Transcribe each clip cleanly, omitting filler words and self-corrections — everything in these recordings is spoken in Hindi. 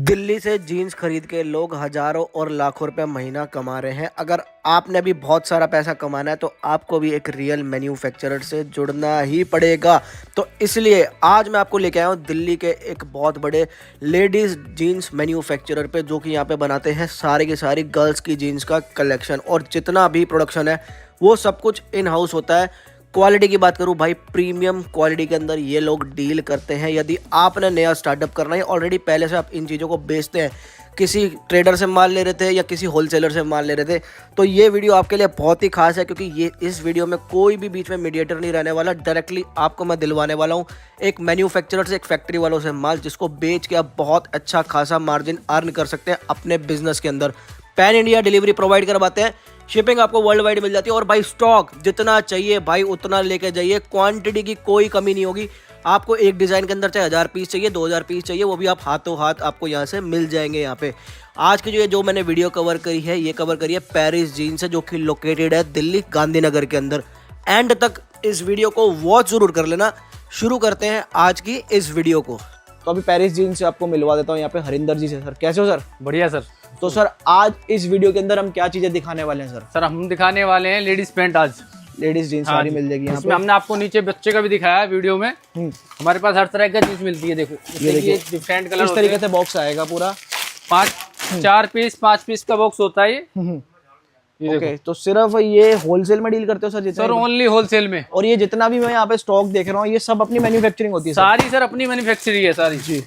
दिल्ली से जीन्स खरीद के लोग हजारों और लाखों रुपए महीना कमा रहे हैं। अगर आपने भी बहुत सारा पैसा कमाना है तो आपको भी एक रियल मैन्युफैक्चरर से जुड़ना ही पड़ेगा। तो इसलिए आज मैं आपको लेके आया हूँ दिल्ली के एक बहुत बड़े लेडीज़ जीन्स मैन्युफैक्चरर पे, जो कि यहाँ पे बनाते हैं सारी की सारी गर्ल्स की जीन्स का कलेक्शन, और जितना भी प्रोडक्शन है वो सब कुछ इन हाउस होता है। क्वालिटी की बात करूं भाई, प्रीमियम क्वालिटी के अंदर ये लोग डील करते हैं। यदि आपने नया स्टार्टअप करना है, ऑलरेडी पहले से आप इन चीज़ों को बेचते हैं, किसी ट्रेडर से माल ले रहे थे या किसी होलसेलर से माल ले रहे थे, तो ये वीडियो आपके लिए बहुत ही खास है, क्योंकि ये इस वीडियो में कोई भी बीच में मीडिएटर नहीं रहने वाला। डायरेक्टली आपको मैं दिलवाने वाला हूँ एक मैन्युफैक्चरर से, एक फैक्ट्री वालों से माल, जिसको बेच के आप बहुत अच्छा खासा मार्जिन अर्न कर सकते हैं अपने बिजनेस के अंदर। पैन इंडिया डिलीवरी प्रोवाइड करवाते हैं, शिपिंग आपको वर्ल्ड वाइड मिल जाती है, और भाई स्टॉक जितना चाहिए भाई उतना लेके जाइए। क्वांटिटी की कोई कमी नहीं होगी। आपको एक डिज़ाइन के अंदर चाहे 1000 पीस चाहिए, 2000 पीस चाहिए, वो भी आप हाथों हाथ आपको यहाँ से मिल जाएंगे। यहाँ पे आज की जो मैंने वीडियो कवर करी है, ये कवर करी है पेरिस जीन्स से, जो कि लोकेटेड है दिल्ली गांधीनगर के अंदर। एंड तक इस वीडियो को वॉच जरूर कर लेना। शुरू करते हैं आज की इस वीडियो को। तो अभी पेरिस जीन्स से आपको मिलवा देता हूँ यहाँ पे हरिंदर जी से। सर कैसे हो सर? बढ़िया सर। तो सर आज इस वीडियो के अंदर हम क्या चीजें दिखाने वाले हैं? सर हम दिखाने वाले हैं लेडीज पैंट। आज लेडीज जीन्स सारी मिल जाएगी यहाँ इसमें। हमने आपको नीचे बच्चे का भी दिखाया है वीडियो में। हमारे पास हर तरह का चीज मिलती है। देखो ये देखिए डिफरेंट कलर, इस तरीके से बॉक्स आएगा पूरा। 5 पीस का बॉक्स होता है ये। ओके, तो सिर्फ ये होलसेल में डील करते हो सर? सर ओनली होलसेल में। और ये जितना भी मैं यहाँ पे स्टॉक देख रहा हूँ, ये सब अपनी मैन्युफैक्चरिंग होती है? सारी सर अपनी मैन्युफैक्चरिंग है सारी जी।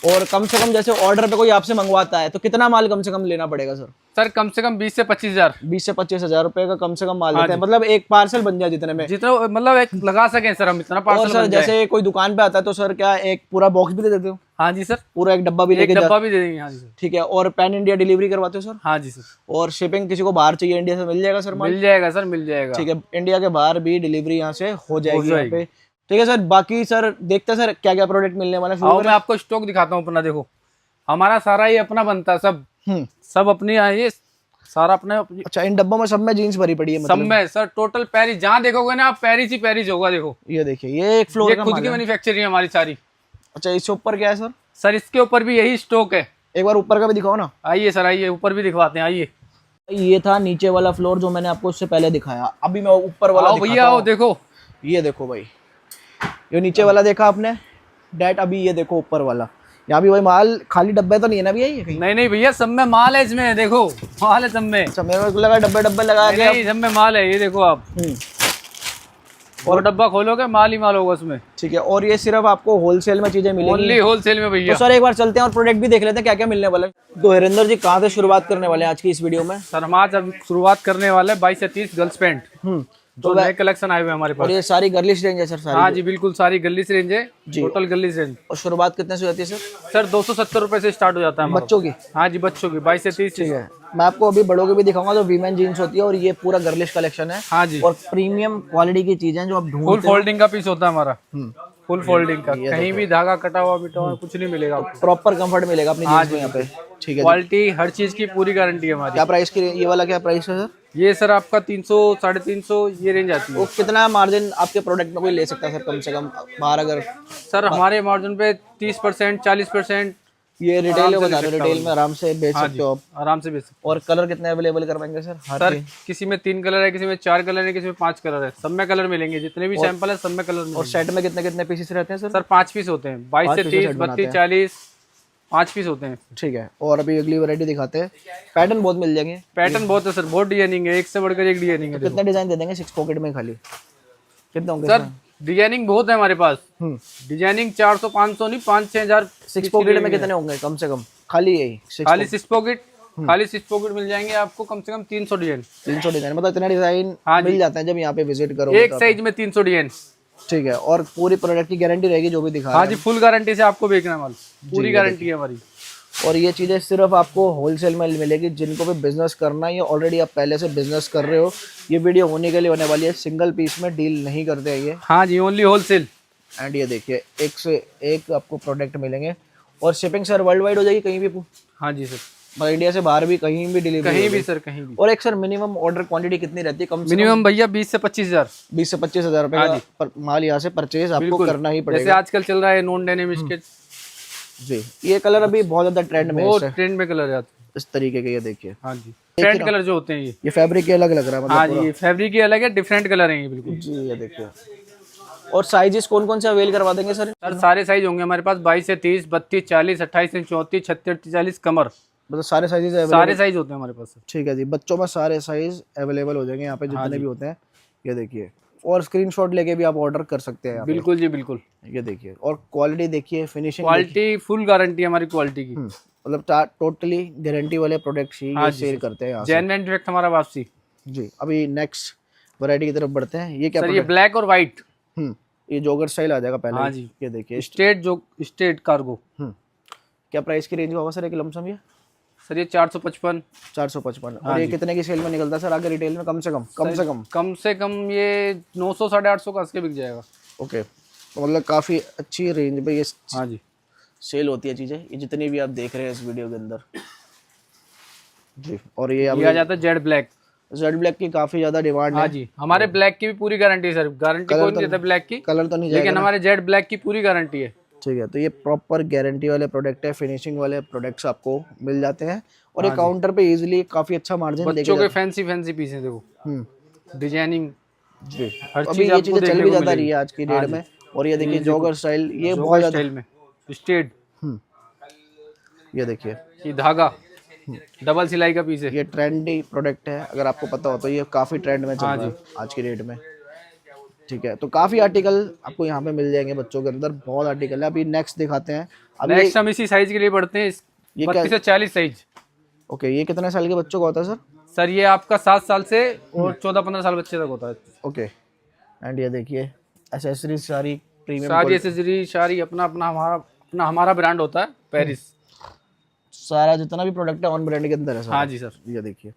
और कम से कम जैसे ऑर्डर पे कोई आपसे मंगवाता है तो कितना माल कम से कम लेना पड़ेगा सर? सर कम से कम 20 से 25 हजार। 20 से 25 हजार रुपए का कम से कम माल लेते हैं। मतलब एक पार्सल बन जाए जितने में, जितना मतलब एक लगा सकें सर हम, इतना पार्सल। और सर जैसे कोई दुकान पे आता है तो सर क्या एक पूरा बॉक्स भी दे देते हो? हाँ जी सर, पूरा एक डब्बा भी लेके डब्बा भी दे देंगे। हाँ जी सर। ठीक है। और पैन इंडिया डिलीवरी करवाते हो सर? हाँ जी सर। और शिपिंग किसी को बाहर चाहिए इंडिया से मिल जाएगा सर? मिल जाएगा सर, मिल जाएगा। ठीक है, इंडिया के बाहर भी डिलीवरी यहाँ से हो जाएगी यहाँ पे। ठीक है सर। बाकी सर देखते हैं सर क्या क्या प्रोडक्ट मिलने वाला है। मैं आपको स्टॉक दिखाता हूँ अपना। देखो हमारा सारा ये अपना बनता है सब। सब अपनी ये सारा अपने। अच्छा, इन डब्बों में सब में जीन्स भरी पड़ी है? सब में सर टोटल पेरिस, जहाँ देखोगे ना आप पेरिस ही पेरिस होगा। देखो ये देखिए, ये एक फ्लोर का खुद की मैन्युफैक्चरिंग है हमारी सारी। अच्छा, इसके ऊपर क्या है सर? सर इसके ऊपर भी यही स्टॉक है। एक बार ऊपर का भी दिखाओ ना। आइए सर, आइए ऊपर भी दिखवाते हैं। आइए, ये था नीचे वाला फ्लोर जो मैंने आपको उससे पहले दिखाया। अभी मैं ऊपर वाला भैया आओ देखो। ये देखो भाई, ये नीचे वाला देखा आपने डैट। अभी ये देखो ऊपर वाला। यहाँ भी वही माल, खाली डब्बे तो नहीं है ना भैया? ये नहीं नहीं भैया, सब में माल है। इसमें देखो माल है सब में। अच्छा, मेरे को लगा डब्बे डब्बे लगा के। नहीं, सब में माल है। ये देखो आप, और डब्बा खोलोगे माल ही माल होगा उसमें। ठीक है। और ये सिर्फ आपको होलसेल में चीजें मिलेंगी? ओनली होलसेल में भैया। तो सर एक बार चलते हैं और प्रोडक्ट भी देख लेते हैं क्या क्या मिलने वाला है। तो हरिंदर जी कहाँ से शुरुआत करने वाले हैं आज की इस वीडियो में? सर हम आज शुरुआत करने वाले हैं 22 से 30 गर्ल्स पैंट। तो नए कलेक्शन आए हुए हमारे पास। और ये सारी गर्लिश रेंज है सर? सारी? हाँ जी बिल्कुल, सारी गर्लिश रेंज है। Total girlish range. और शुरुआत कितने से होती है सर? सर 270 रुपए से स्टार्ट हो जाता है बच्चों की? हाँ जी बच्चों की 22 से 30। ठीक है, मैं आपको अभी बड़ों की भी दिखाऊंगा जो वीमेन जीन्स होती है, और ये पूरा गर्लिश कलेक्शन है। हाँ जी। और प्रीमियम क्वालिटी की चीजें जो आप ढूंढते हो। फुल फोल्डिंग का पीस होता है हमारा। फुल फोल्डिंग का, कहीं भी धागा कटा हुआ मिटा हुआ कुछ नहीं मिलेगा। प्रॉपर कंफर्ट मिलेगा अपनी जीन्स में यहाँ पे। ठीक है, क्वालिटी हर चीज की पूरी गारंटी है हमारी। क्या प्राइस की? ये वाला क्या प्राइस है सर? ये सर आपका 300 350 ये रेंज आती है। कितना मार्जिन आपके प्रोडक्ट में कोई ले सकता है सर कम से कम बाहर? अगर सर हमारे मार्जिन पे 30% 40%। ये रिटेल में बता दो, रिटेल में आराम से बेच सकते हो आप? आराम से बेच सकते हो। और कलर कितने अवेलेबल करवाएंगे सर? सर किसी में 3 कलर है, किसी में 4 कलर है, किसी में 5 कलर है। सब में कलर मिलेंगे, जितने भी सैंपल है सब में कलर। और सेट में कितने कितने पीसेस रहते हैं सर? सर 5 पीस होते हैं। 22 से 30 32 40 5 पीस होते हैं। ठीक है। और अभी अगली वैरायटी दिखाते हैं। पैटर्न बहुत मिल जाएंगे? पैटर्न बहुत है सर, बहुत डिजाइनिंग है, एक से बढ़कर एक डिजाइनिंग है। कितने डिजाइन दे देंगे 6 पॉकेट में खाली? कितने होंगे सर? डिजाइनिंग बहुत है हमारे पास। डिजाइनिंग 400 500 नहीं, 5-6 हजार। 6 पॉकेट में कितने होंगे कम से कम? खाली यही खाली 6 पॉकेट, खाली 6 पॉकेट मिल जाएंगे आपको कम से कम 300 डिजाइन। 300 डिजाइन मतलब इतने डिजाइन मिल जाते हैं जब यहाँ पे विजिट करो। एक साइज में 300 डिजाइन। ठीक है। और पूरी प्रोडक्ट की गारंटी रहेगी जो भी दिखा? हाँ जी, फुल गारंटी से आपको बेचना माल, पूरी गारंटी है हमारी। और ये चीजें सिर्फ आपको होलसेल में मिलेगी। जिनको भी बिजनेस करना है, ऑलरेडी आप पहले से बिजनेस कर रहे हो, ये वीडियो होने के लिए होने वाली है। सिंगल पीस में डील नहीं करते हैं ये। हाँ जी, ओनली होलसेल। एंड ये देखिए, एक से एक आपको प्रोडक्ट मिलेंगे। और शिपिंग सर वर्ल्ड वाइड हो जाएगी कहीं भी? हाँ जी सर, मतलब इंडिया से बाहर भी कहीं भी डिलीवरी? कहीं भी सर, कहीं भी। और एक सर मिनिमम ऑर्डर क्वांटिटी कितनी रहती है कम से? मिनिमम भैया 20 से 25 हजार। 20 से 25 हजार रुपए का माल यहाँ से परचेज आपको करना ही पड़ेगा। जैसे आजकल चल रहा है नॉन डेनिम स्केच, जी, ये कलर अभी बहुत ज्यादा ट्रेंड में है बहुत इस ट्रेंड में कलर जाते हैं। इस तरीके के, ये देखिए। हाँ जी, ट्रेंड कलर जो होते हैं ये फैब्रिक के अलग लग रहा है मतलब हाँ पूरा। जी, ये फैब्रिक ही अलग है, डिफरेंट कलर हैं ये बिल्कुल। जी, ये देखिए। और साइजेस कौन कौन से अवेल करवा देंगे सर? सर सारे साइज होंगे हमारे पास 22 से 30, 32, 40, 28 से 34, 36, 40 कमर, मतलब सारे साइजेस सारे अवेलेबल? साइज होते हैं हमारे पास। ठीक है जी, बच्चों में सारे साइज अवेलेबल हो जाएंगे यहाँ पे हाँ जितने जी, भी होते हैं। ये देखिए, और स्क्रीनशॉट लेके भी आप ऑर्डर कर सकते हैं यहाँ पे। बिल्कुल जी बिल्कुल। ये देखिए, और क्वालिटी देखिए, फिनिशिंग देखिए। क्वालिटी फुल गारंटी हमारी क्वालिटी की। मतलब टोटली गारंटी वाले प्रोडक्ट्स ही हाँ ये जी सेल सर, करते हैं यहाँ से। जेन्युइन इफेक्ट हमारा वापसी। जी, अभी नेक्स्ट वैरायटी की तरफ बढ़ते हैं। ये क्या सर ये प्रोडक्ट? ब्लैक और वाइट। ये जॉगर स्टाइल आ जाएगा पहले हाँ ही। जी, ये देखिए। स्टेट जो स्टेट कार्गो। क्या प्राइस की रेंज होगा सर एक लमसम ये? सर ये 455। 455। हाँ और ये जी। कितने की सेल में निकलता है सर आगे रिटेल में? कम से कम कम से कम ये 900 850 का के बिक जाएगा। ओके, तो मतलब काफ़ी अच्छी रेंज पे ये हाँ जी, सेल होती है चीज़ें, ये जितनी भी आप देख रहे हैं इस वीडियो के अंदर। जी, और ये ये अभी आ जाता है जेड ब्लैक। जेड ब्लैक की काफ़ी ज़्यादा डिमांड हाँ है। जी, हमारे ब्लैक की भी पूरी गारंटी है सर, गारंटी कलर कोई तो नहीं देता ब्लैक की, कलर तो नहीं जाएगा लेकिन ना? हमारे जेड ब्लैक की पूरी गारंटी है। ठीक है, तो ये प्रॉपर गारंटी वाले प्रोडक्ट है, फिनिशिंग वाले प्रोडक्ट्स आपको मिल जाते हैं। और ये हाँ जी, काउंटर पे इजीली काफ़ी अच्छा मार्जिन लेके बच्चों के जाते फैंसी फैंसी पीस हैं देखो, हैं। डिजाइनिंग, जी, हर अभी चीज ये आपको चीज़ें चल देखने भी को ज़्यादा रही मिलेगी। है आज की हाँ डेट जी, में। और ये देखिए ये देखो, जॉगर स्टाइल, ये बहुत जोगर ज़्यादा। स्टाइल में स्टेट, ये देखिए, ये धागा डबल सिलाई का पीस है। ये ट्रेंडी प्रोडक्ट है, अगर आपको पता हो तो ये काफ़ी ट्रेंड में चल हाँ रहा जी, है आज की डेट में। ठीक है, तो काफ़ी आर्टिकल आपको यहाँ पे मिल जाएंगे बच्चों के अंदर, बहुत आर्टिकल है। अभी नेक्स्ट दिखाते हैं। अब नेक्स्ट हम इसी साइज के लिए बढ़ते हैं, ये क्या? 32 से 40 साइज। ओके, ये कितने साल के बच्चों का होता है सर? सर ये आपका 7 साल से और 14-15 साल बच्चे तक होता है। ओके, एंड ये देखिए एसेसरीज सारी प्रीमियम सारी क्वालिटी, एसेसरी सारी अपना अपना हमारा ब्रांड होता है पेरिस। सारा जितना भी प्रोडक्ट है ऑन ब्रांड के अंदर है सारा। हाँ जी सर, ये देखिए,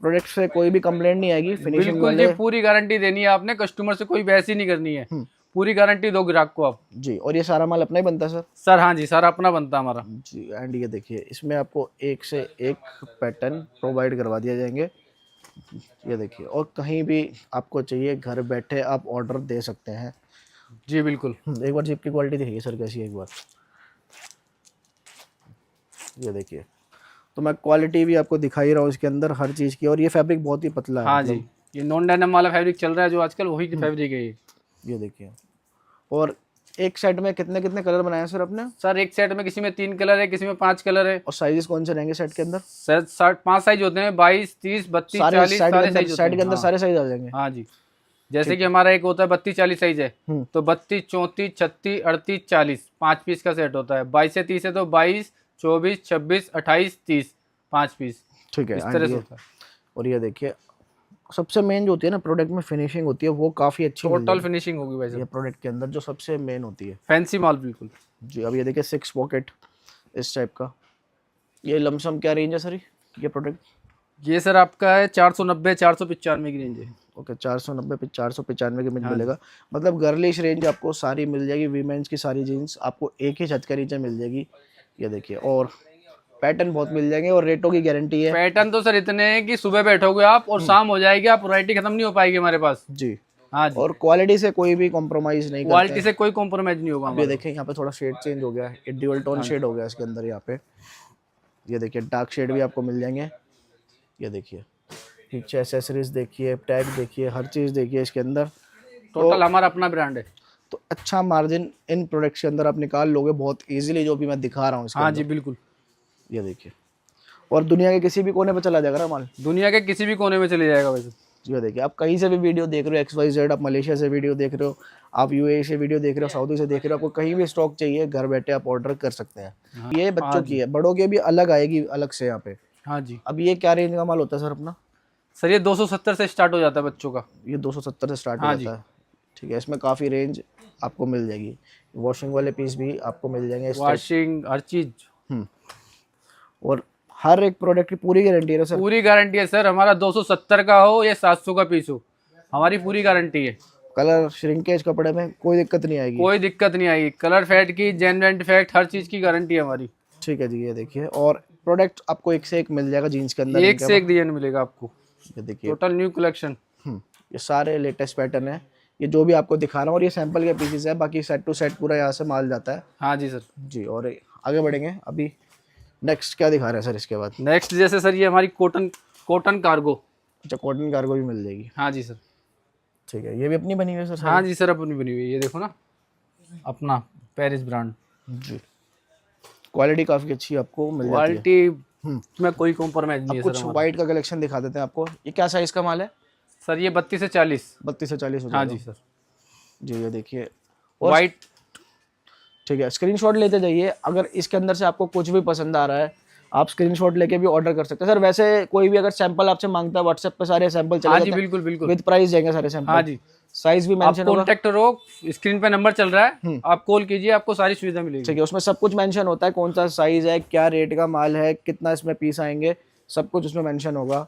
प्रोडक्ट से कोई भी कंप्लेंट नहीं आएगी, फिनिशिंग बिल्कुल जी, वाले। पूरी गारंटी देनी है आपने, कस्टमर से कोई बहस ही नहीं करनी है, पूरी गारंटी दो ग्राहक को आप। जी, और ये सारा माल अपना ही बनता है सर? सर हाँ जी, सारा अपना बनता है हमारा। जी, एंड ये देखिए, इसमें आपको एक से एक पैटर्न प्रोवाइड करवा दिए जाएंगे। ये देखिए, और कहीं भी आपको चाहिए घर बैठे आप ऑर्डर दे सकते हैं। जी बिल्कुल। एक बार जिप की क्वालिटी देखिए सर कैसी है एक बार। ये देखिए, तो मैं क्वालिटी भी आपको दिखा ही रहा हूँ इसके अंदर हर चीज़ की। और ये फैब्रिक बहुत ही पतला है। हाँ मतलब जी, ये नॉन डेनिम वाला फैब्रिक चल रहा है जो आजकल, वही की फैब्रिक है ये। ये देखिए, और एक सेट में कितने कितने कलर बनाए हैं सर आपने? सर एक सेट में किसी में 3 कलर है, किसी में 5 कलर है। और साइजेस कौन से रहेंगे सेट के अंदर? सर 5 साइज होते हैं, 22, 30, 32, सारे 40 सेट के सारे अंदर, साइज होते सेट के हैं। अंदर हाँ, सारे साइज आ जाएंगे? हाँ जी, जैसे कि हमारा एक होता है 32, 40 साइज है, हम्म। तो 32, 34, 36, 38, 40 5 पीस का सेट होता है। 22 से 30 है तो 22, 24, 26, 28, 30 5 पीस, ठीक है, इस तरह से होता है। और ये देखिए, सबसे मेन जो होती है ना प्रोडक्ट में फिनिशिंग होती है, वो काफ़ी अच्छी मिल टोटल जाएगी। फिनिशिंग होगी वैसे, ये प्रोडक्ट के अंदर जो सबसे मेन होती है, फैंसी माल बिल्कुल। जी। अब ये देखिए 6 पॉकेट इस टाइप का, ये लमसम क्या रेंज है सर ये प्रोडक्ट? ये सर आपका है 490, 495 की रेंज है। ओके, 490 पे 495 के मिल हाँ मिलेगा। मतलब गर्लिश रेंज आपको सारी मिल जाएगी, वीमेंस की सारी जीन्स आपको एक ही छत के नीचे मिल जाएगी। ये देखिए, और पैटर्न बहुत मिल जाएंगे, और रेटों की गारंटी है। पैटर्न तो सर इतने हैं कि सुबह बैठोगे आप और शाम हो जाएगी, आप वैरायटी खत्म नहीं हो पाएगी हमारे पास। जी, हाँ जी, और क्वालिटी से कोई भी कॉम्प्रोमाइज़ नहीं करते क्वालिटी हैं। से कोई कॉम्प्रोमाइज नहीं होगा अब ये हमारा। देखें, यहाँ पे थोड़ा शेड चेंज हो गया है, ये ड्यूअल टोन शेड हो गया इसके अंदर यहाँ पे। ये देखिए, डार्क शेड भी आपको मिल जाएंगे। ये देखिए, पीछे एसेसरीज देखिए, टैग देखिए, हर चीज़ देखिए इसके अंदर। टोटल हमारा अपना ब्रांड है। तो अच्छा मार्जिन इन प्रोडक्ट्स के अंदर आप निकाल लोगे बहुत इजीली, जो भी मैं दिखा रहा हूँ इसके हाँ अंदर। जी बिल्कुल, ये देखिए, और दुनिया के किसी भी कोने पे चला जाएगा ना माल। दुनिया के किसी भी कोने में चले जाएगा वैसे। ये देखिए, आप कहीं से भी वीडियो देख रहे हो, XYZ, आप मलेशिया से वीडियो देख रहे हो, आप UAE से वीडियो देख रहे हो, सऊदी से देख रहे हो, आपको कहीं भी स्टॉक चाहिए घर बैठे आप ऑर्डर कर सकते हैं। हाँ, ये बच्चों की है, बड़ों के भी अलग आएगी अलग से यहाँ पे। हाँ जी, अब ये क्या रेंज का माल होता है सर अपना? सर ये 270 से स्टार्ट हो जाता है बच्चों का। ये 270 से स्टार्ट हो हाँ जाता है। ठीक है, इसमें काफ़ी रेंज आपको मिल जाएगी। वॉशिंग वाले पीस भी आपको मिल जाएंगे इस टाइप। वॉशिंग हर चीज, और हर एक प्रोडक्ट की पूरी गारंटी है ना सर? पूरी गारंटी है सर, हमारा 270 का हो या 700 का पीस हो, हमारी पूरी गारंटी है। कलर श्रिंकेज कपड़े में कोई दिक्कत नहीं आएगी? कोई दिक्कत नहीं आएगी, कलर फेड की, जेन्युइन डिफेक्ट, हर चीज की गारंटी है हमारी। ठीक है जी, ये देखिए, और प्रोडक्ट आपको एक से एक मिल जाएगा जीन्स के अंदर। एक से एक डिजाइन मिलेगा आपको, ये देखिए, टोटल न्यू कलेक्शन। ये सारे लेटेस्ट पैटर्न है। ये जो भी आपको दिखा रहा हूँ, और ये सैंपल के पीसेस है, बाकी सेट टू सेट पूरा यहाँ से माल जाता है हाँ जी सर। जी। और आगे बढ़ेंगे, अभी नेक्स्ट क्या दिखा रहे हैं सर इसके बाद? नेक्स्ट जैसे सर ये हमारी कॉटन कार्गो। अच्छा, कॉटन कार्गो भी मिल जाएगी। हाँ जी सर। ठीक है, ये भी अपनी बनी हुई है सर? हाँ जी सर, अपनी बनी हुई है, ये देखो ना, अपना पेरिस ब्रांड जी। क्वालिटी काफ़ी अच्छी आपको मिल जाती है। क्वालिटी में कोई कॉम्प्रोमाइज नहीं है कुछ सर हमारा। वाइट का कलेक्शन दिखा देते हैं आपको। ये क्या साइज़ का माल है सर ये 32 से 40। 32 से 40 हो हाँ जाएगा। जी सर। जी, ये देखिए, और वाइट। ठीक है, स्क्रीनशॉट लेते जाइए। अगर इसके अंदर से आपको कुछ भी पसंद आ रहा है, आप स्क्रीनशॉट लेके भी ऑर्डर कर सकते हैं सर। वैसे कोई भी अगर सैंपल आपसे मांगता है, व्हाट्सएप पे सारे सैंपल चले हाँ जाते जी हैं, बिल्कुल बिल्कुल। विद प्राइस जाएंगे सारे सैंपल। हाँ जी, साइज भी आप मेंशन होगा। कॉन्टेक्ट करो, स्क्रीन पे नंबर चल रहा है, आप कॉल कीजिए, आपको सारी सुविधा मिलेगी। ठीक है, उसमें सब कुछ मेंशन होता है, कौन सा साइज है, क्या रेट का माल है, कितना इसमें पीस आएंगे, सब कुछ उसमें मेंशन होगा।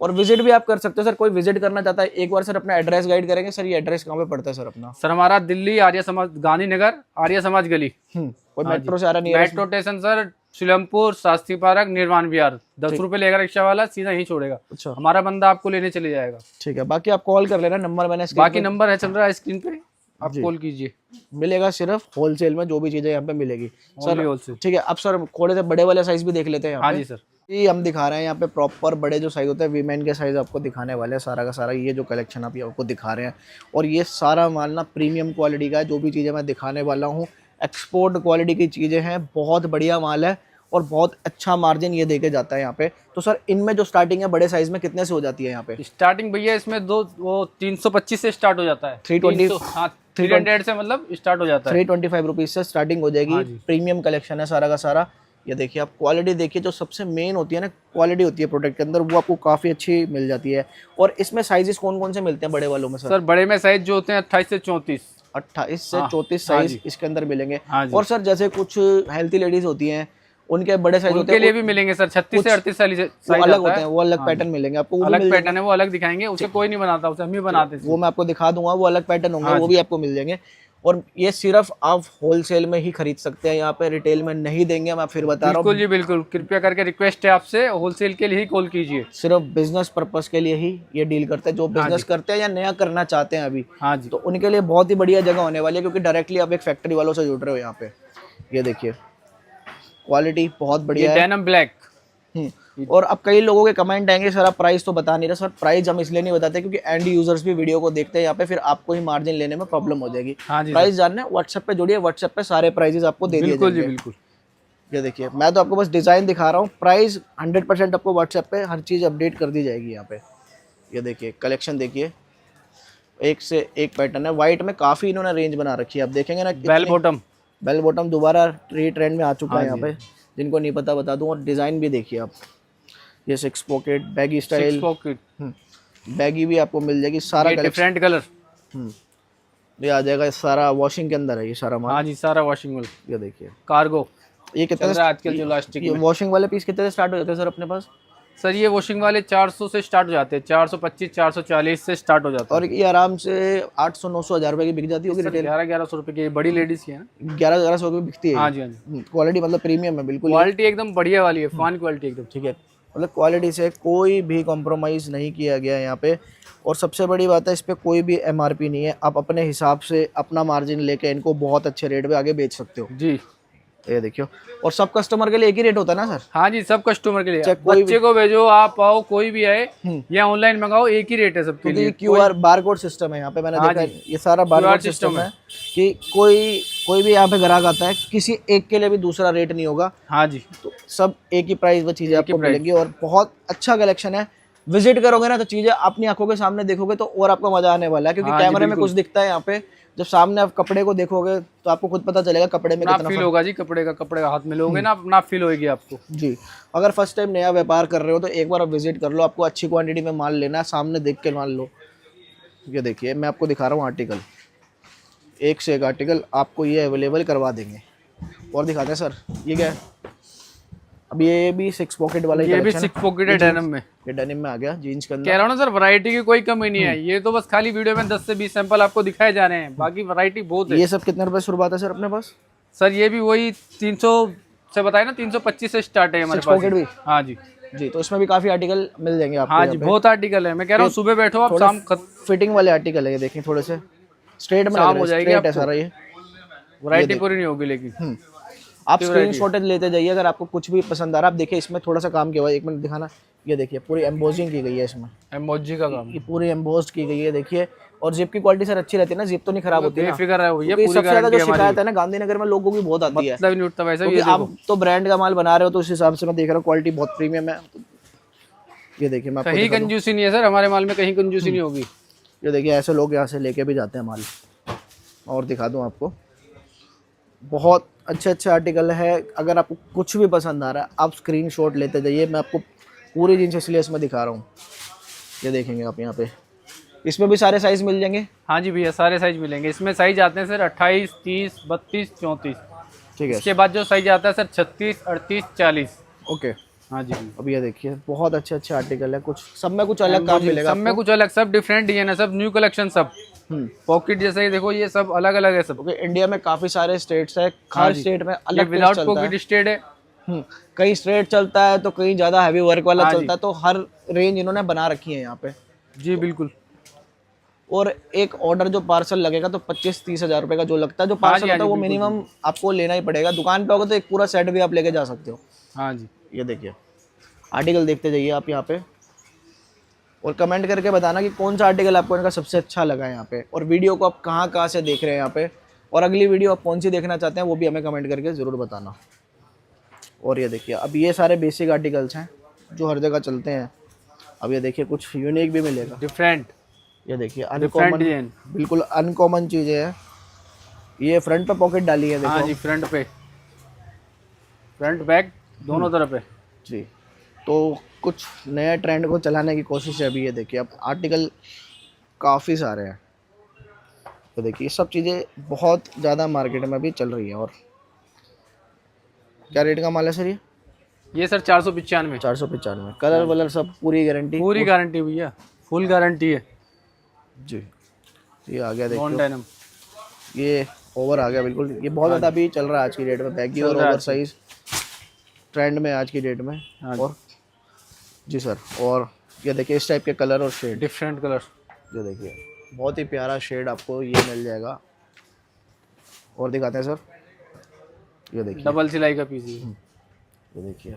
और विजिट भी आप कर सकते हो सर। कोई विजिट करना चाहता है, एक बार सर अपना एड्रेस गाइड करेंगे सर? ये एड्रेस कहाँ पे पड़ता है सर अपना? सर हमारा दिल्ली आर्य समाज, गांधीनगर आर्य समाज गली। कोई हाँ मेट्रो जी। से आ रहा नहीं है? Metro station sir, Seelampur, Shastri Park, Nirvan Vihar. 10 रुपए लेगा रिक्शा वाला, सीधा यहीं छोड़ेगा। अच्छा, हमारा बंदा आपको लेने चले जाएगा। ठीक है, बाकी आप कॉल कर लेना, नंबर मैंने बाकी नंबर है चल रहा है स्क्रीन पे, आप जी। कॉल कीजिए। मिलेगा सिर्फ होलसेल में, जो भी चीजें यहाँ पे मिलेगी सर। होलसेल। ठीक है, अब सर थोड़े से बड़े वाले साइज भी देख लेते हैं यहाँ हाँ पे। जी सर। ये हम दिखा रहे हैं यहाँ पे प्रॉपर बड़े जो साइज होते हैं, वीमेन के साइज आपको दिखाने वाले हैं सारा का सारा। ये जो कलेक्शन आप आपको दिखा रहे हैं, और ये सारा माल ना प्रीमियम क्वालिटी का है। जो भी चीज़ें मैं दिखाने वाला हूँ एक्सपोर्ट क्वालिटी की चीज़ें हैं, बहुत बढ़िया माल है और बहुत अच्छा मार्जिन ये देके जाता है यहाँ पे। तो सर इनमें जो स्टार्टिंग है बड़े साइज में कितने से हो जाती है यहाँ पे? स्टार्टिंग भैया इसमें वो 325 से स्टार्ट हो जाता है। 320 हाँ 300 से मतलब स्टार्ट हो जाता है। 325 रुपीज़ से स्टार्टिंग हो जाएगी। प्रीमियम कलेक्शन है सारा का सारा। ये देखिए, आप क्वालिटी देखिए, जो सबसे मेन होती है ना क्वालिटी होती है प्रोडक्ट के अंदर, वो आपको काफ़ी अच्छी मिल जाती है। और इसमें साइजेस कौन कौन से मिलते हैं बड़े वालों में सर? सर बड़े में साइज जो होते हैं 28 से 34। 28 से 34 साइज इसके अंदर मिलेंगे। और सर जैसे कुछ हेल्थी लेडीज होती हैं, उनके बड़े साइज होते हैं, उनके लिए भी मिलेंगे सर। 36 से 38 साइज अलग होते हैं, वो अलग पैटर्न मिलेंगे आपको। अलग पैटर्न है, वो अलग दिखाएंगे। उसे कोई नहीं बनाता, उसे हम ही बनाते हैं। वो मैं आपको दिखा दूंगा, वो अलग पैटर्न होंगे, वो भी आपको मिल जाएंगे। और ये सिर्फ आप होलसेल में ही खरीद सकते हैं, यहाँ पे रिटेल में नहीं देंगे। मैं फिर बता रहा हूँ, बिल्कुल जी बिल्कुल। कृपया करके रिक्वेस्ट है आपसे, होलसेल के लिए ही कॉल कीजिए। सिर्फ बिजनेस पर्पस के लिए ही ये डील करते हैं। जो बिजनेस करते हैं या नया करना चाहते हैं अभी, हाँ जी, तो उनके लिए बहुत ही बढ़िया जगह होने वाली है, क्योंकि डायरेक्टली आप एक फैक्ट्री वालों से जुड़ रहे हो यहाँ पे। ये देखिए, क्वालिटी बहुत बढ़िया है। Denim black. और अब कई लोगों के कमेंट आएंगे, सर आप प्राइस तो बता नहीं रहे। सर प्राइस हम इसलिए नहीं बताते क्योंकि एंड यूजर्स भी वीडियो को देखते हैं यहाँ पे, फिर आपको ही मार्जिन लेने में प्रॉब्लम हो जाएगी। प्राइस जानना है, व्हाट्सएप पे जुड़िए, व्हाट्सएप पे सारे प्राइजेस आपको दे दिए जाएंगे। बिल्कुल। ये देखिए, मैं तो आपको बस डिजाइन दिखा रहा हूँ, प्राइस 100% आपको व्हाट्सएप पे हर चीज अपडेट कर दी जाएगी यहाँ पे। ये देखिए, कलेक्शन देखिए, एक से एक पैटर्न है। व्हाइट में काफी इन्होंने रेंज बना रखी है, आप देखेंगे ना। बेल बॉटम दोबारा ट्रेंड में आ चुका है यहाँ पे, जिनको नहीं पता बता दूं। और डिजाइन भी देखिए आप, ये 6 पॉकेट बैगी स्टाइल, बैगी भी आपको मिल जाएगी। सारा डिफरेंट कलर ये आ जाएगा, सारा वॉशिंग के अंदर है ये सारा माल। हाँ जी, सारा वॉशिंग वाला। ये देखिए, कार्गो। ये कितने से आजकल जो लास्टिक ये वॉशिंग वाले पीस कितने से स्टार्ट हो जाते हैं सर अपने पास? सर ये वॉशिंग वाले 400 से स्टार्ट हो जाते हैं, 425 440 से स्टार्ट हो जाता है। और ये आराम से 800 900 1000 रुपए की बिक जाती होगी रिटेल। 1100 रुपए की बड़ी लेडीज की है ना, 1100 की बिकती है। हाँ जी हाँ जी। क्वालिटी मतलब प्रीमियम है बिल्कुल, क्वालिटी एकदम बढ़िया वाली है, फाइन क्वालिटी एकदम। ठीक है, मतलब क्वालिटी से कोई भी कॉम्प्रोमाइज़ नहीं किया गया है यहाँ पे। और सबसे बड़ी बात है, इस पर कोई भी एमआरपी नहीं है। आप अपने हिसाब से अपना मार्जिन लेके इनको बहुत अच्छे रेट पे आगे बेच सकते हो जी। ये देखियो, और सब कस्टमर के लिए एक ही रेट होता है ना सर? हाँ जी, सब कस्टमर के लिए। बच्चे को भेजो, आप आओ, कोई भी आए या ऑनलाइन मंगाओ, एक ही रेट है सबके लिए। QR बारकोड सिस्टम है यहाँ पे, मैंने देखा ये सारा बारकोड सिस्टम है कि कोई भी यहाँ पे ग्राहक आता है, किसी एक के लिए भी दूसरा रेट नहीं होगा। हाँ जी, तो सब एक ही प्राइस में चीजें आपको मिलेंगी। और बहुत अच्छा कलेक्शन है, विजिट करोगे ना तो चीजें अपनी आंखों के सामने देखोगे तो और आपको मजा आने वाला है। क्योंकि कैमरे में कुछ दिखता है, यहाँ पे जब सामने आप कपड़े को देखोगे तो आपको खुद पता चलेगा कपड़े में कितना फील होगा जी। कपड़े का हाथ में लोगे ना, अपना फील होगी आपको जी। अगर फर्स्ट टाइम नया व्यापार कर रहे हो तो एक बार आप विजिट कर लो, आपको अच्छी क्वांटिटी में माल लेना है, सामने देख के माल लो। ये देखिए, मैं आपको दिखा रहा हूँ आर्टिकल, एक से एक आर्टिकल आपको ये अवेलेबल करवा देंगे। और दिखाते हैं सर, ये क्या है? अब ये भी 6 पॉकेट वाला, ये भी 6 पॉकेट है डेनिम में। ये डेनिम में आ गया, जीन्स के अंदर। कह रहा हूँ ना सर, वैरायटी की कोई कमी नहीं है। ये तो बस खाली वीडियो में 10 से 20 सैंपल आपको दिखाए जा रहे हैं, बाकी वैरायटी बहुत है। ये सब कितने रुपए शुरुआत है सर अपने पास? सर ये भी वही 300 से बताए ना, 325 से स्टार्ट है हमारे पास भी। हाँ जी जी, तो इसमें भी काफी आर्टिकल मिल जाएंगे आपको। हाँ जी, बहुत आर्टिकल है। मैं कह रहा हूँ सुबह बैठो आप, शाम फिटिंग वाले आर्टिकल है। ये देखें थोड़े से, स्ट्रेट में लग शाम रहा हो है, जाएगी स्ट्रेट है आपको। सारा ये। वैरायटी पूरी नहीं होगी लेकिन। आप की स्क्रीन variety शॉट लेते जाइए अगर आपको कुछ भी पसंद आ रहा है। आप देखिए इसमें थोड़ा सा काम किया हुआ है, एक मिनट दिखाना। ये देखिए पूरी एम्बोजिंग की गई है इसमें, एमोजी का काम ये पूरी एम्बोस्ड की गई है देखिए। और जिप की क्वालिटी सर अच्छी रहती है ना, जिप तो नहीं खराब होती ना, बेफिक्र है भैया, क्योंकि पूरी सबसे ज्यादा गारंटी जो हमारी। शिकायत है ना गांधीनगर में लोगों की बहुत आती है, मतलब नहीं उठता वैसे भी। क्योंकि ये आप देखो तो ब्रांड का माल बना रहे हो तो उस हिसाब से मैं देख रहा हूँ क्वालिटी बहुत प्रीमियम है। ये देखिए मैं आपको कहीं दिखा दूं, कंजूसी नहीं है सर, हमारे माल में कहीं कंजूसी नहीं होगी। ये देखिए ऐसे लोग यहाँ से लेके भी जाते हैं माल। और दिखा दूं आपको, बहुत अच्छे अच्छे आर्टिकल है। अगर आपको कुछ भी पसंद आ रहा है आप स्क्रीनशॉट लेते जाइए। मैं आपको पूरी जींस इसलिए इसमें दिखा रहा हूँ, ये देखेंगे आप यहाँ पे, इसमें भी सारे साइज मिल जाएंगे। हाँ जी भैया, सारे साइज मिलेंगे। इसमें साइज आते हैं सर 28, 30, 32, 34। ठीक है, इसके बाद जो साइज आता है सर 36, 38, 40। ओके। हाँ जी भैया। अब ये देखिए बहुत अच्छे अच्छे आर्टिकल है, कुछ सब में कुछ अलग काम मिलेगा सब में आपको। कुछ अलग, सब डिफरेंट डिजाइन है, सब न्यू कलेक्शन सब। पॉकेट जैसे ही देखो, ये सब अलग अलग है सब। ओके, इंडिया में काफी सारे स्टेट्स है, हाँ हर जी। स्टेट में ये अलग टेस्ट विदाउट चलता है। पॉकेट स्टेड है। कहीं स्ट्रेट चलता है तो कहीं ज्यादा हैवी वर्क वाला हाँ जी। चलता है, तो हर रेंज इन्होंने बना रखी है यहाँ पे। जी बिल्कुल। और एक ऑर्डर जो पार्सल लगेगा तो 25-30 हज़ार रुपए का जो लगता है, जो पार्सल हाँ होता है जी, वो बिल्कुल, मिनिमम आपको लेना ही पड़ेगा। दुकान पे होगा तो एक पूरा सेट भी आप लेके जा सकते हो। हाँ जी। ये देखिए आर्टिकल देखते जाइए आप यहाँ पे, और कमेंट करके बताना कि कौन सा आर्टिकल आपको इनका सबसे अच्छा लगा है यहाँ पे, और वीडियो को आप कहाँ कहाँ से देख रहे हैं यहाँ पे, और अगली वीडियो आप कौन सी देखना चाहते हैं वो भी हमें कमेंट करके ज़रूर बताना। और ये देखिए अब ये सारे बेसिक आर्टिकल्स हैं जो हर जगह चलते हैं। अब ये देखिए कुछ यूनिक भी मिलेगा, डिफरेंट ये देखिए डिफरेंट अनकॉमन, डिजाइन। बिल्कुल अनकॉमन चीज़ें हैं। ये फ्रंट पे पॉकेट डाली है हाँ देखो जी, फ्रंट पे, फ्रंट बैक दोनों तरफ है। जी। तो कुछ नया ट्रेंड को चलाने की कोशिश है अभी। ये देखिए अब आर्टिकल काफ़ी सारे हैं, तो देखिए ये सब चीज़ें बहुत ज़्यादा मार्केट में अभी चल रही हैं। और क्या रेट का माल है सर ये? सर 495। 495। कलर वलर सब पूरी गारंटी? पूरी गारंटी भैया, फुल गारंटी है। जी। ये आ गया नॉन देखो, डेनिम। ये ओवर आ गया बिल्कुल। ये बहुत ज़्यादा अभी चल रहा है आज की डेट में, बैगी और चल रहा है ओवर साइज ट्रेंड में आज की डेट में। हाँ और जी सर, और ये देखिए इस टाइप के कलर और शेड, डिफरेंट कलर। जो देखिए बहुत ही प्यारा शेड आपको ये मिल जाएगा। और दिखाते हैं सर, ये देखिए, डबल सिलाई का पीस है। ये देखिए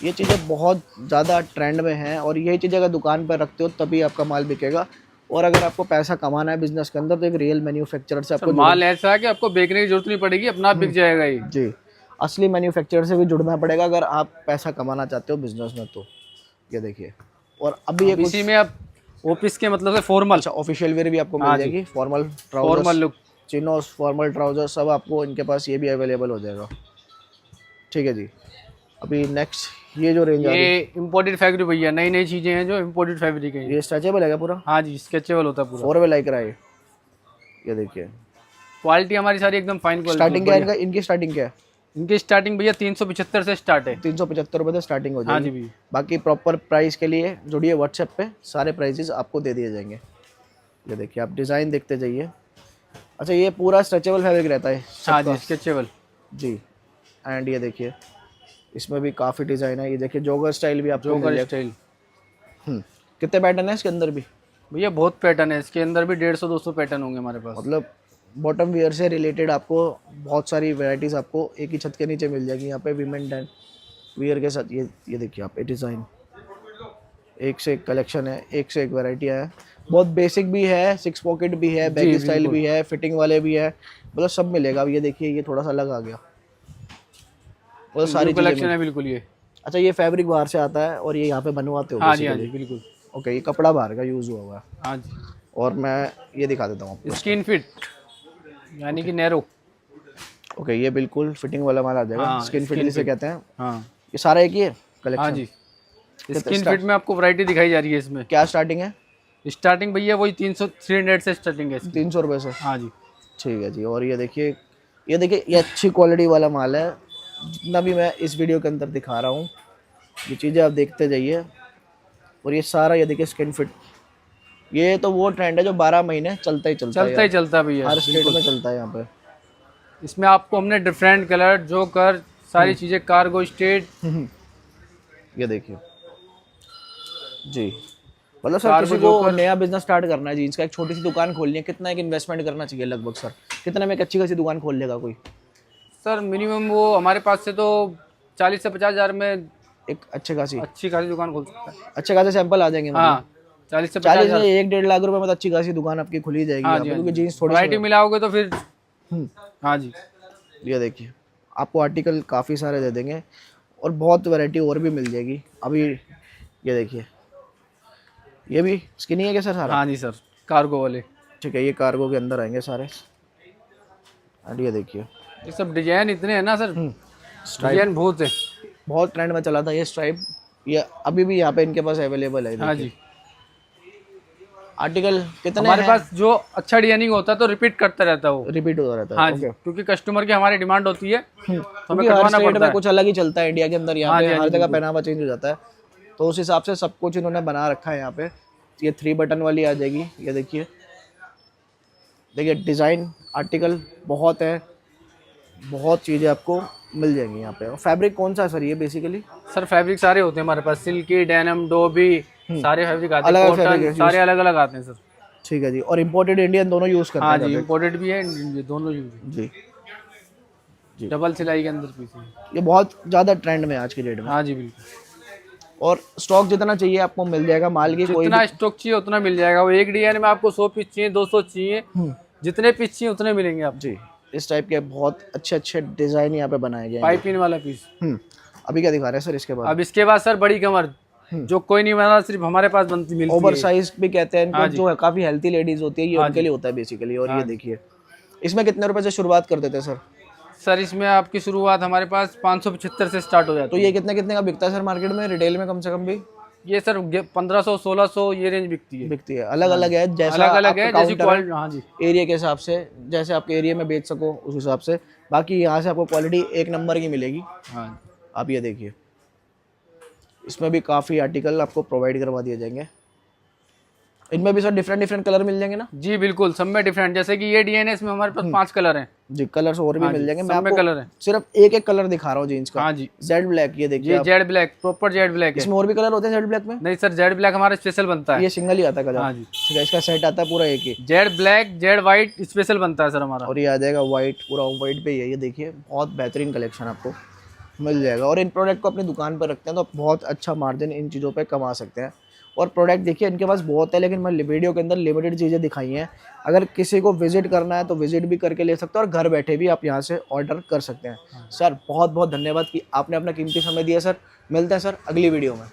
ये चीज़ें बहुत ज़्यादा ट्रेंड में हैं, और यही चीज़ें अगर दुकान पर रखते हो तभी आपका माल बिकेगा। और अगर आपको पैसा कमाना है बिजनेस के अंदर तो एक रियल मैन्युफैक्चरर से आपको माल ऐसा है कि आपको बेचने की जरूरत नहीं पड़ेगी, अपना आप बिक जाएगा ये। जी, असली मैन्युफैक्चरर से भी जुड़ना पड़ेगा अगर आप पैसा कमाना चाहते हो बिजनेस में तो। ये देखिए, और अभी ये कुछ इसी में आप ऑफिस के मतलब से फॉर्मल, अच्छा ऑफिशियल वेयर भी आपको मिल हाँ जी। जाएगी, formal formal trousers, look. Chinos, formal trouser सब आपको इनके पास ये भी अवेलेबल हो जाएगा। ठीक है जी। अभी नेक्स्ट ये जो रेंज आ रही है, ये इम्पोर्टेड फैब्रिक भैया, नई नई चीजें हैं जो इम्पोर्टेड फैब्रिक है। ये स्ट्रेचेबल है क्या पूरा? हाँ जी, स्केचेबल होता है पूरा। 4 वे लाइक रहा है। ये देखिए क्वालिटी हमारी सारी एकदम फाइन क्वालिटी। स्टार्टिंग क्या है इनका, इनकी स्टार्टिंग क्या है? इनकी स्टार्टिंग भैया 375 से स्टार्ट है। 375 रुपये से स्टार्टिंग हो हाँ जी जाएगी। भैया। बाकी प्रॉपर प्राइस के लिए जुड़िए व्हाट्सएप पे, सारे प्राइजेस आपको दे दिए जाएंगे। ये देखिए आप डिज़ाइन देखते जाइए। अच्छा ये पूरा स्ट्रेचेबल फैब्रिक रहता है हाँ सबका? जी, स्केचेबल जी। एंड ये देखिए इसमें भी काफ़ी डिज़ाइन है। ये देखिए जोगर स्टाइल भी आपको मिल जोकर जाएगा। स्टाइल। कितने पैटर्न है इसके अंदर भी? भैया बहुत पैटर्न है इसके अंदर भी, 150-200 पैटर्न होंगे हमारे पास। मतलब बॉटम वियर से रिलेटेड आपको बहुत सारी वैरायटीज़ आपको एक ही छत के नीचे मिल जाएगी। यहाँ पे वीमेन डैन वियर के साथ ये देखिए आप, ये डिज़ाइन एक से एक कलेक्शन है, एक से एक वैरायटियाँ है। बहुत बेसिक भी है, 6 पॉकेट भी है, बैगी स्टाइल भी है, फिटिंग वाले भी है, मतलब सब मिलेगा। अब ये देखिए ये थोड़ा सा अलग आ गया, मतलब सारी कलेक्शन है बिल्कुल ये। अच्छा ये फैब्रिक बाहर से आता है और ये यहाँ पे बनवाते हो? हाँ जी, हाँ जी बिल्कुल। ओके, ये कपड़ा बाहर का यूज़ हुआ हुआ है। हाँ जी। और मैं ये दिखा देता हूँ आपको। स्किन फिट यानी कि नैरो। ओके, ये बिल्कुल फिटिंग वाला माल आ जाएगा। हाँ, स्किन फिट जिसे कहते हैं। हाँ ये सारा एक ही है कलेक्शन? हाँ जी। स्किन फिट में आपको वैरायटी दिखाई जा रही है इसमें। क्या स्टार्टिंग है? स्टार्टिंग भैया वही 300 से स्टार्टिंग है इसकी। 300 रुपये से? हाँ जी। ठीक है जी। और ये देखिए ये अच्छी क्वालिटी वाला माल है। जितना भी मैं इस वीडियो के अंदर दिखा रहा हूँ ये चीज़ें आप देखते जाइए। और ये सारा ये देखिए स्किन फिट, ये तो वो ट्रेंड है जो 12 महीने चलता ही चलता है, चलता है भैया, हर स्टेट में चलता है यहाँ पे। इसमें आपको हमने डिफरेंट कलर, जोकर, सारी चीजें, कार्गो स्टेट। ये देखिए जी, मतलब सर कार्गो किसी को जोकर। नया बिजनेस स्टार्ट करना है जीन्स का, एक छोटी सी दुकान खोलनी है, कितना एक इन्वेस्टमेंट करना चाहिए लगभग सर? कितने में एक अच्छी खासी दुकान खोल लेगा कोई? सर मिनिमम वो हमारे पास से तो 40 से 50 हजार में एक अच्छे खासी अच्छी खासी दुकान खोल सकता है। अच्छे खासे सैंपल आ जाएंगे मतलब? हाँ 40 से 50 40 हजार। से 1-1.5 लाख रुपए में तो अच्छी खासी दुकान आपकी खुली जाएगी हाँ यहाँ जी, पे, हाँ क्योंकि जी, जीन्स थोड़ी वैरायटी सी। मिलाओगे तो फिर हम्म, हाँ जी। ये देखिए आपको आर्टिकल काफ़ी सारे दे देंगे और बहुत वैरायटी और भी मिल जाएगी अभी। ये देखिए ये भी स्किनी है क्या सर सारा? हाँ जी सर, कार्गो वाले। ठीक है, ये कार्गो के अंदर आएंगे सारे। और ये देखिए ये सब डिजाइन इतने हैं ना सर, स्ट्राइप डिजाइन बहुत है। बहुत ट्रेंड में चला था ये स्ट्राइप, ये अभी भी यहाँ पे इनके पास अवेलेबल है। हाँ देखिए जी, आर्टिकल कितने हमारे हैं? पास जो अच्छा डिजाइनिंग होता है तो रिपीट करता रहता है वो। रिपीट होता रहता है? हाँ जी, ओके। क्योंकि कस्टमर की हमारी डिमांड होती है तो हमें क्योंकि हर कटवाना स्टेट पड़ता में है। कुछ अलग ही चलता है इंडिया के अंदर, यहाँ हाँ पे जी, हाँ हर जी, जगह बिल्कुल। पहनावा चेंज हो जाता है, तो उस हिसाब से सब कुछ इन्होंने बना रखा है यहाँ पे। ये 3 बटन वाली आ जाएगी। ये देखिए देखिए डिज़ाइन आर्टिकल बहुत है, बहुत चीज़ें आपको मिल जाएंगी यहाँ पे। और फैब्रिक कौन सा है सर ये बेसिकली? सर फैब्रिक सारे होते हैं हमारे पास, सिल्की, डेनिम, डोबी, सारे फैब्रिक आते हैं, अलग-अलग फैब्रिक कॉटन, है सारे अलग अलग आते हैं सर। ठीक है जी। और इम्पोर्टेड इंडियन दोनों यूज़ करते हाँ हैं जी, फैब्रिक? इम्पोर्टेड भी है, ये दोनों यूज है। जी डबल सिलाई के अंदर पीस है। ये बहुत ज़्यादा ट्रेंड में है आज की डेट में। हाँ जी बिल्कुल, और स्टॉक जितना चाहिए आपको मिल जाएगा माल की, कोई जितना स्टॉक चाहिए उतना मिल जाएगा। वो एक डिजाइन में आपको 100 पीस चाहिए, 200 चाहिए, जितने पीस चाहिए उतने मिलेंगे आप। जी इस टाइप के बहुत अच्छे अच्छे डिज़ाइन यहाँ पे बनाए गए हैं। पाइपिंग वाला पीस। अभी क्या दिखा रहे हैं सर इसके बाद? अब इसके बाद सर बड़ी कमर, जो कोई नहीं बना, सिर्फ हमारे पास बनती मिलती ओवर है। साइज भी कहते हैं इनको, हाँ जी। जो है काफ़ी हेल्थी लेडीज होती है, ये हाँ उनके जी। लिए होता है बेसिकली। और हाँ ये जी। देखिए इसमें कितने रुपए से शुरुआत कर देते हैं सर? सर इसमें आपकी शुरुआत हमारे पास 575 से स्टार्ट हो तो जाती ये है। कितने कितने का बिकता है सर मार्केट में, रिटेल में कम से कम भी? ये सर 1500 1600 ये रेंज बिकती है। बिकती है अलग अलग है, जैसा अलग अलग आपका है, जैसी काउंटर क्वालिटी। हाँ जी, एरिया के हिसाब से, जैसे आपके एरिया में बेच सको उस हिसाब से। बाकी यहाँ से आपको क्वालिटी एक नंबर की मिलेगी। हाँ जी। आप ये देखिए इसमें भी काफ़ी आर्टिकल आपको प्रोवाइड करवा दिए जाएंगे। इनमें भी सर डिफरेंट डिफरेंट कलर मिल जाएंगे ना? जी बिल्कुल, सब में डिफरेंट, जैसे कि ये डीएनएस में हमारे पास 5 कलर हैं। जी कलर्स और भी हाँ मिल जी, जाएंगे। मैं सब में आपको कलर हैं। सिर्फ एक एक कलर दिखा रहा हूँ जीन्स का। हाँ जी, जेड ब्लैक, ये देखिए ये आप। Z black, proper Z black है। इसमें और भी कलर होते हैं जेड ब्लैक में? नहीं सर, जेड ब्लैक हमारा स्पेशल बनता है। ये सिंगल ही आता है कलर? हाँ जी। ठीक है, इसका सेट आता है पूरा एक ही। Z black, Z white special बनता है सर हमारा। और ये आ जाएगा वाइट, पूरा वाइट पे ही है। ये देखिए बहुत बेहतरीन कलेक्शन आपको मिल जाएगा। और इन प्रोडक्ट को अपनी दुकान पर रखते हैं तो बहुत अच्छा मार्जिन इन चीज़ों पे कमा सकते हैं। और प्रोडक्ट देखिए इनके पास बहुत है, लेकिन मैं वीडियो के अंदर लिमिटेड चीज़ें दिखाई हैं। अगर किसी को विजिट करना है तो विजिट भी करके ले सकते हैं, और घर बैठे भी आप यहाँ से ऑर्डर कर सकते हैं। सर बहुत बहुत धन्यवाद कि आपने अपना कीमती समय दिया सर। मिलते हैं सर अगली वीडियो में।